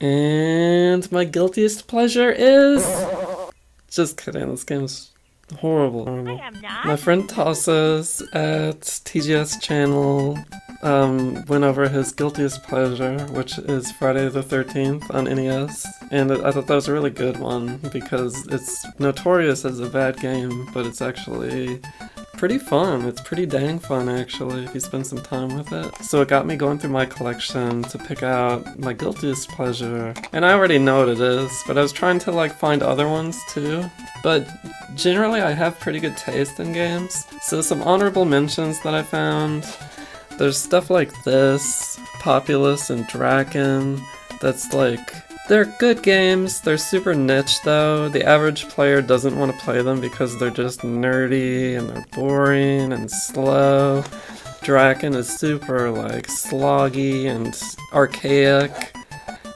And my guiltiest pleasure is... Just kidding, this game's horrible. I am not. My friend Tassos at TGS channel went over his guiltiest pleasure, which is Friday the 13th on NES, and I thought that was a really good one because it's notorious as a bad game, but it's actually pretty fun. It's pretty dang fun actually if you spend some time with it. So it got me going through my collection to pick out my guiltiest pleasure, and I already know what it is, but I was trying to like find other ones too. But generally I have pretty good taste in games, so some honorable mentions that I found. There's stuff like this, Populous and Draken, that's like... They're good games, they're super niche though. The average player doesn't want to play them because they're just nerdy and they're boring and slow. Draken is super like sloggy and archaic,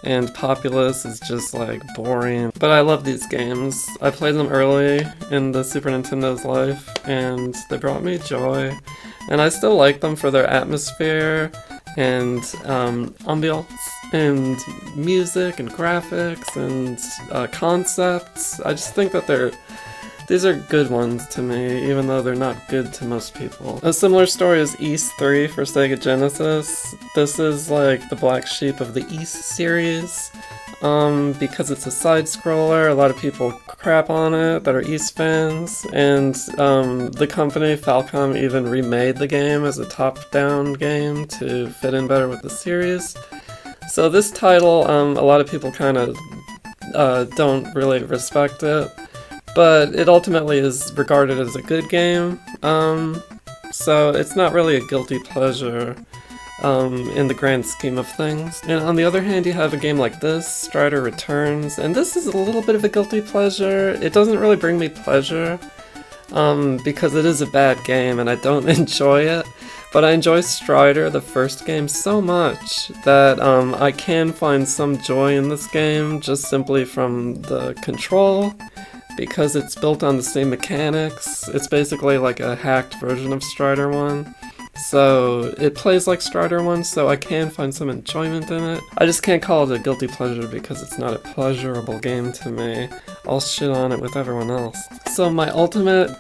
and Populous is just like boring. But I love these games. I played them early in the Super Nintendo's life and they brought me joy. And I still like them for their atmosphere and ambiance and music and graphics and concepts. I just think that these are good ones to me, even though they're not good to most people. A similar story is Ys 3 for Sega Genesis. This is like the black sheep of the Ys series. Because it's a side-scroller, a lot of people crap on it that are Ys fans, and the company Falcom even remade the game as a top-down game to fit in better with the series. So this title, a lot of people kind of don't really respect it, but it ultimately is regarded as a good game, so it's not really a guilty pleasure in the grand scheme of things. And on the other hand, you have a game like this, Strider Returns, and this is a little bit of a guilty pleasure. It doesn't really bring me pleasure, because it is a bad game and I don't enjoy it, but I enjoy Strider, the first game, so much that I can find some joy in this game just simply from the control, because it's built on the same mechanics. It's basically like a hacked version of Strider 1. So it plays like Strider 1, so I can find some enjoyment in it. I just can't call it a guilty pleasure because it's not a pleasurable game to me. I'll shit on it with everyone else. So my ultimate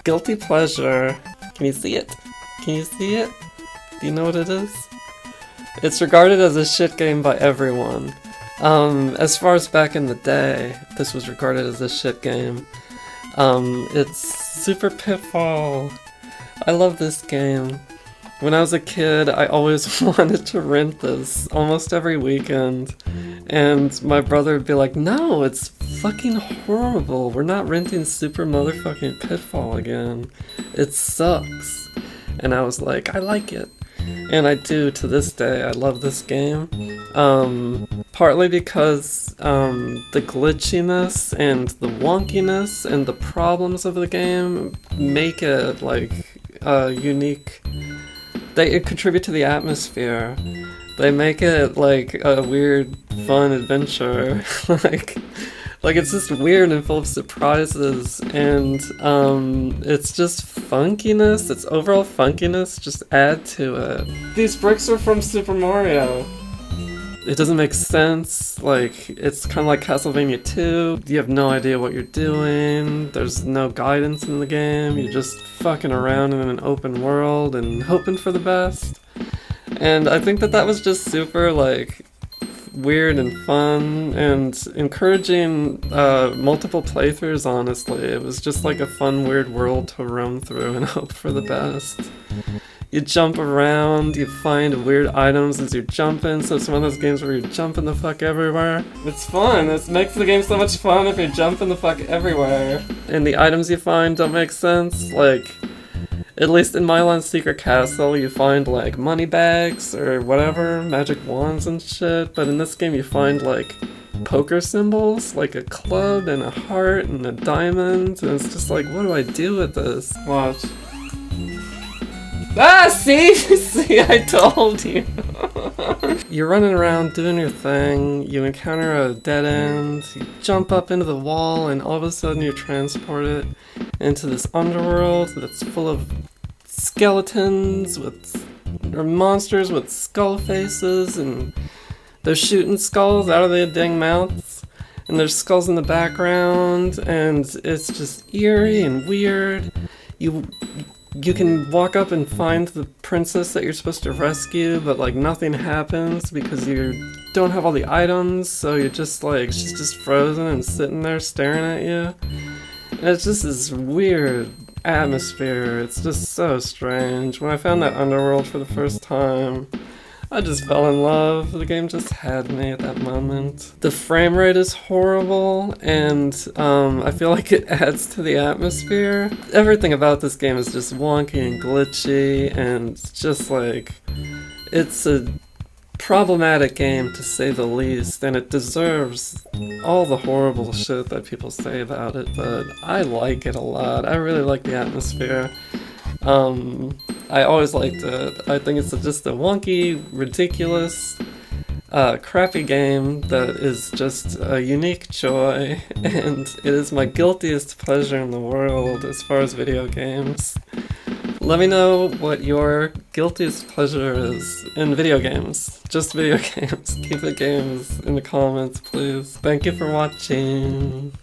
guilty pleasure... Can you see it? Can you see it? Do you know what it is? It's regarded as a shit game by everyone. As far as back in the day, this was regarded as a shit game. It's Super Pitfall. I love this game. When I was a kid, I always wanted to rent this almost every weekend, and my brother would be like, no, it's fucking horrible, we're not renting Super motherfucking Pitfall again. It sucks. And I was like, I like it. And I do to this day. I love this game. Partly because the glitchiness and the wonkiness and the problems of the game make it like unique. They contribute to the atmosphere. They make it like a weird, fun adventure. like it's just weird and full of surprises, and it's just funkiness. Its overall funkiness just add to it. These bricks are from Super Mario. It doesn't make sense. Like, it's kind of like Castlevania 2. You have no idea what you're doing. There's no guidance in the game. You're just fucking around in an open world and hoping for the best. And I think that was just super, like, weird and fun and encouraging multiple playthroughs, honestly. It was just like a fun, weird world to roam through and hope for the best. You jump around, you find weird items as you're jumping, so it's one of those games where you're jumping the fuck everywhere. It's fun, it makes the game so much fun if you're jumping the fuck everywhere. And the items you find don't make sense, like, at least in Milan's Secret Castle, you find, like, money bags or whatever, magic wands and shit, but in this game you find, like, poker symbols, like a club and a heart and a diamond, and it's just like, what do I do with this? Watch. Ah, see? See, I told you. You're running around doing your thing, you encounter a dead end, you jump up into the wall, and all of a sudden you're transported into this underworld that's full of skeletons or monsters with skull faces and They're shooting skulls out of their dang mouths, and there's skulls in the background, and it's just eerie and weird. You can walk up and find the princess that you're supposed to rescue, but like nothing happens because you don't have all the items, so you're just like, she's just frozen and sitting there staring at you. And it's just this weird atmosphere. It's just so strange. When I found that underworld for the first time, I just fell in love. The game just had me at that moment. The frame rate is horrible, and I feel like it adds to the atmosphere. Everything about this game is just wonky and glitchy, and just like, it's a problematic game to say the least, and it deserves all the horrible shit that people say about it, but I like it a lot. I really like the atmosphere. I always liked it. I think it's just a wonky, ridiculous, crappy game that is just a unique joy, and it is my guiltiest pleasure in the world as far as video games. Let me know what your guiltiest pleasure is in video games. Just video games. Keep it games in the comments, please. Thank you for watching.